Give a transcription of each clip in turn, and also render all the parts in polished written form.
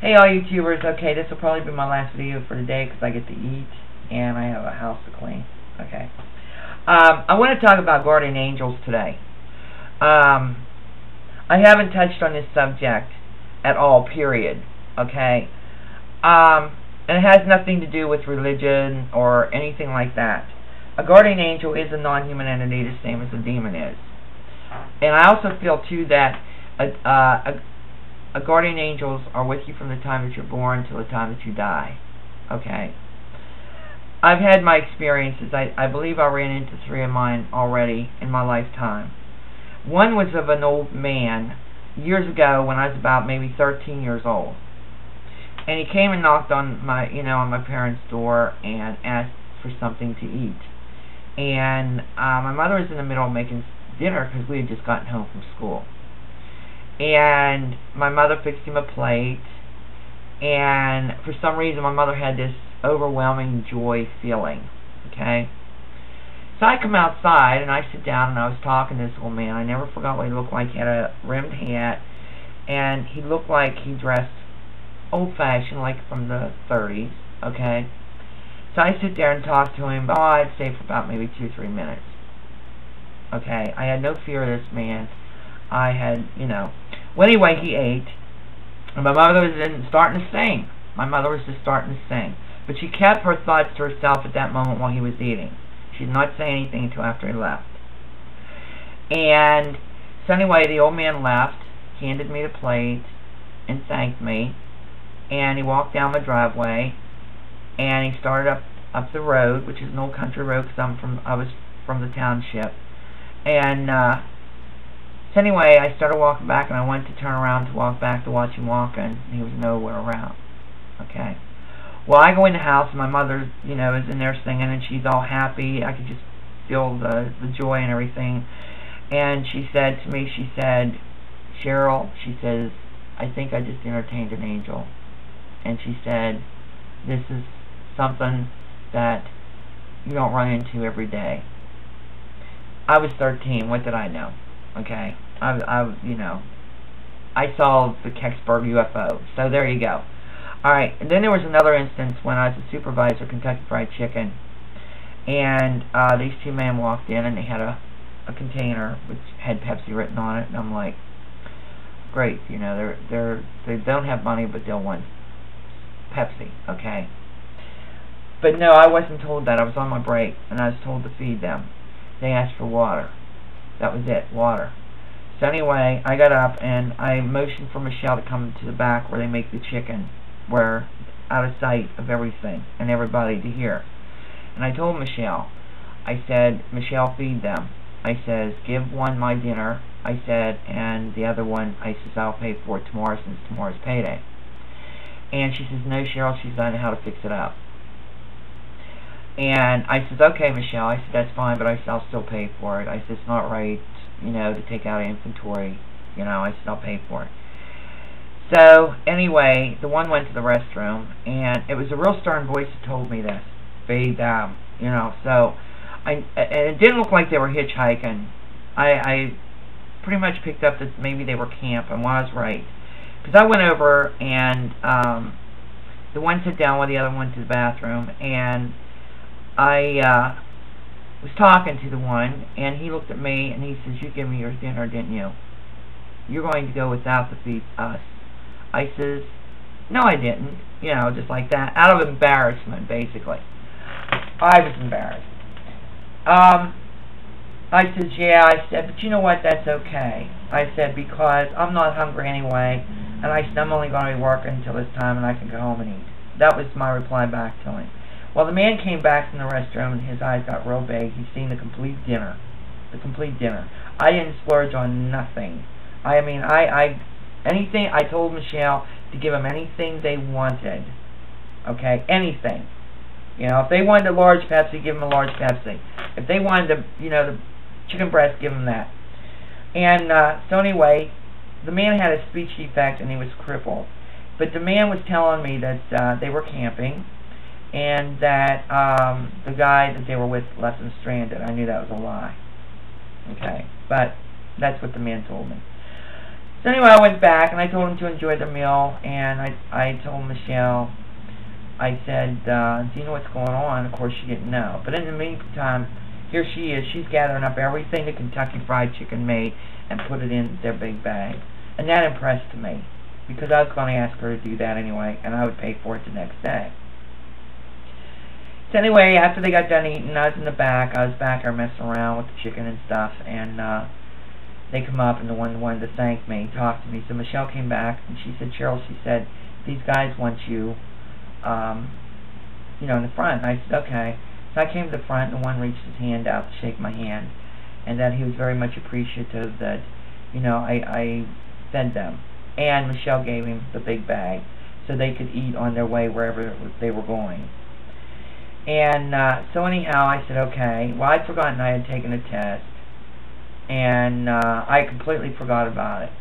Hey all YouTubers, okay, this will probably be my last video for today because I get to eat and I have a house to clean. Okay. I want to talk about guardian angels today. I haven't touched on this subject at all, period. Okay. And it has nothing to do with religion or anything like that. A guardian angel is a non-human entity, the same as a demon is. And I also feel too that guardian angels are with you from the time that you're born till the time that you die. Okay. I've had my experiences. I believe I ran into 3 of mine already in my lifetime. One was of an old man years ago when I was about maybe 13 years old. And he came and knocked on my, on my parents' door and asked for something to eat. And my mother was in the middle of making dinner because we had just gotten home from school. And my mother fixed him a plate, and for some reason my mother had this overwhelming joy feeling. Okay, so I come outside and I sit down and I was talking to this old man. I never forgot what he looked like. He had a rimmed hat and he looked like he dressed old-fashioned, like from the 30s. Okay, so I sit there and talk to him. Oh, I'd say for about maybe 2-3 minutes. Okay, I had no fear of this man. I had, well, anyway, he ate, and my mother was starting to sing. My mother was just starting to sing. But she kept her thoughts to herself at that moment while he was eating. She did not say anything until after he left. And so anyway, the old man left, handed me the plate, and thanked me. And he walked down my driveway, and he started up the road, which is an old country road because I was from the township. And so anyway, I started walking back, and I went to turn around to walk back to watch him walk, and he was nowhere around. Okay. Well, I go in the house, and my mother, is in there singing, and she's all happy. I could just feel the joy and everything. And she said to me, she said, Cheryl, she says, I think I just entertained an angel. And she said, this is something that you don't run into every day. I was 13. What did I know? Okay, I saw the Kecksburg UFO. So there you go. All right, and then there was another instance when I was a supervisor, Kentucky Fried Chicken, and these 2 men walked in and they had a container which had Pepsi written on it, and I'm like, great, they don't have money, but they'll want Pepsi, okay? But no, I wasn't told that. I was on my break, and I was told to feed them. They asked for water. That was it, water. So anyway, I got up and I motioned for Michelle to come to the back where they make the chicken, where out of sight of everything and everybody to hear. And I told Michelle, I said, Michelle, feed them. I says, give one my dinner, I said, and the other one, I says, I'll pay for it tomorrow since tomorrow's payday. And she says, no, Cheryl, she says, I know how to fix it up. And I says, okay, Michelle. I said, that's fine, but I said, I'll still pay for it. I said, it's not right, to take out inventory. I said, I'll pay for it. So, anyway, the one went to the restroom, and it was a real stern voice that told me this. Feed them, So, and it didn't look like they were hitchhiking. I pretty much picked up that maybe they were camping. Well, I was right. Because I went over, and the one sat down while the other one went to the bathroom, and I was talking to the one, and he looked at me, and he says, you gave me your dinner, didn't you? You're going to go without to feed us. I says, no, I didn't. Just like that, out of embarrassment, basically. I was embarrassed. I says, yeah, I said, but you know what, that's okay. I said, because I'm not hungry anyway, and I said, I'm only going to be working until this time, and I can go home and eat. That was my reply back to him. Well, the man came back from the restroom, and his eyes got real big. He'd seen the complete dinner. The complete dinner. I didn't splurge on nothing. I mean, anything, I told Michelle to give them anything they wanted. Okay? Anything. If they wanted a large Pepsi, give them a large Pepsi. If they wanted the chicken breast, give them that. And, so anyway, the man had a speech defect, and he was crippled. But the man was telling me that they were camping, and that the guy that they were with left them stranded. I knew that was a lie. Okay, but that's what the man told me. So anyway, I went back and I told them to enjoy their meal, and I told Michelle, I said, do you know what's going on? Of course she didn't know. But in the meantime, here she is. She's gathering up everything the Kentucky Fried Chicken made and put it in their big bag. And that impressed me, because I was going to ask her to do that anyway, and I would pay for it the next day. So anyway, after they got done eating, I was in the back. I was back there messing around with the chicken and stuff, and they come up, and the one wanted to thank me, talk to me. So Michelle came back, and she said, Cheryl, she said, these guys want you, you know, in the front. And I said, okay. So I came to the front, and one reached his hand out to shake my hand, and that he was very much appreciative that, you know, I fed them. And Michelle gave him the big bag so they could eat on their way wherever they were going. And so anyhow, I said, okay. Well, I'd forgotten I had taken a test, and I completely forgot about it.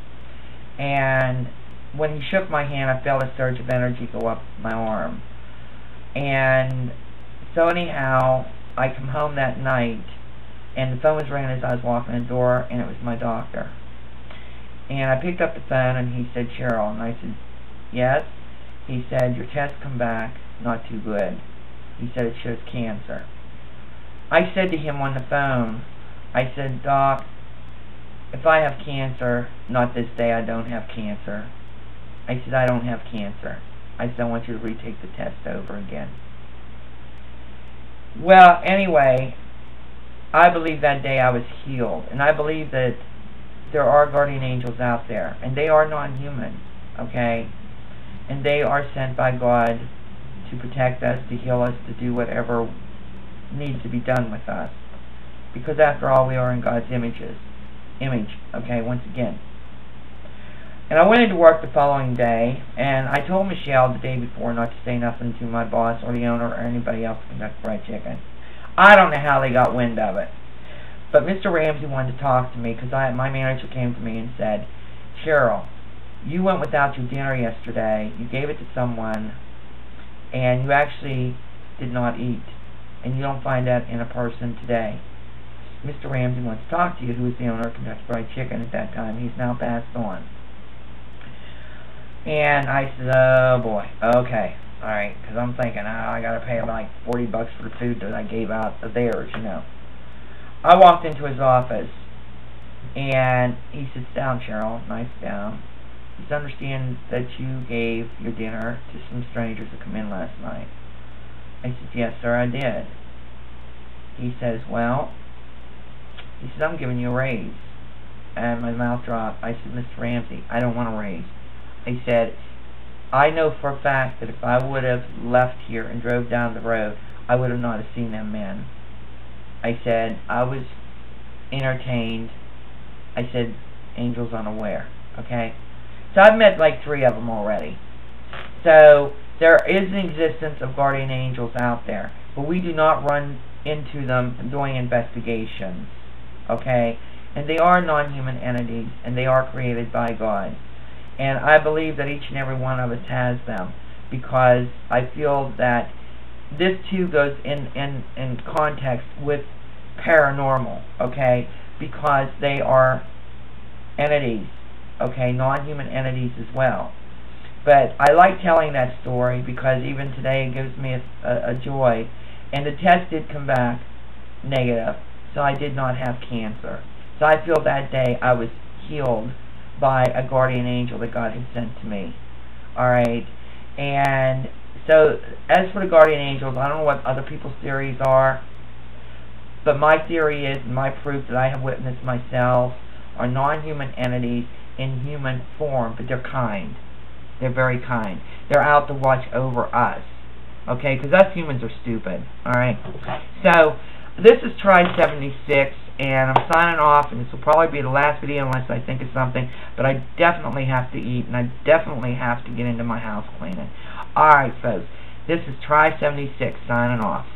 And when he shook my hand, I felt a surge of energy go up my arm. And so anyhow, I come home that night, and the phone was ringing as I was walking the door, and it was my doctor. And I picked up the phone, and he said, Cheryl. And I said, yes? He said, your test come back not too good. He said it shows cancer. I said to him on the phone, I said, Doc, if I have cancer, not this day, I don't have cancer. I said, I don't have cancer. I said, I want you to retake the test over again. Well, anyway, I believe that day I was healed. And I believe that there are guardian angels out there. And they are non-human, okay? And they are sent by God to protect us, to heal us, to do whatever needs to be done with us. Because after all, we are in God's image, okay, once again. And I went into work the following day, and I told Michelle the day before not to say nothing to my boss or the owner or anybody else from Kentucky Fried Chicken. I don't know how they got wind of it. But Mr. Ramsey wanted to talk to me because my manager came to me and said, Cheryl, you went without your dinner yesterday, you gave it to someone, and you actually did not eat. And you don't find that in a person today. Mr. Ramsey wants to talk to you, who was the owner of Kentucky Fried Chicken at that time. He's now passed on. And I said, oh boy, okay, alright, because I'm thinking, I got to pay him like $40 for the food that I gave out of theirs, you know. I walked into his office, and he sits down, Cheryl, and I sit down. He says, understand that you gave your dinner to some strangers that come in last night. I said, yes, sir, I did. He says, well, he said, I'm giving you a raise. And my mouth dropped. I said, Mr. Ramsey, I don't want a raise. I said, I know for a fact that if I would have left here and drove down the road, I would have not have seen them men. I said, I was entertained. I said, angels unaware. Okay? So I've met like 3 of them already. So there is an existence of guardian angels out there, but we do not run into them doing investigations. Okay? And they are non-human entities, and they are created by God. And I believe that each and every one of us has them, because I feel that this too goes in context with paranormal, okay? Because they are entities, okay, non-human entities as well. But I like telling that story because even today it gives me a joy. And the test did come back negative, so I did not have cancer. So I feel that day I was healed by a guardian angel that God had sent to me. Alright, and so as for the guardian angels, I don't know what other people's theories are, but my theory is, and my proof that I have witnessed myself, are non-human entities in human form, but they're kind. They're very kind. They're out to watch over us. Okay, because us humans are stupid. Alright, so this is Try 76, and I'm signing off, and this will probably be the last video unless I think of something, but I definitely have to eat, and I definitely have to get into my house cleaning. Alright, folks, this is Try 76 signing off.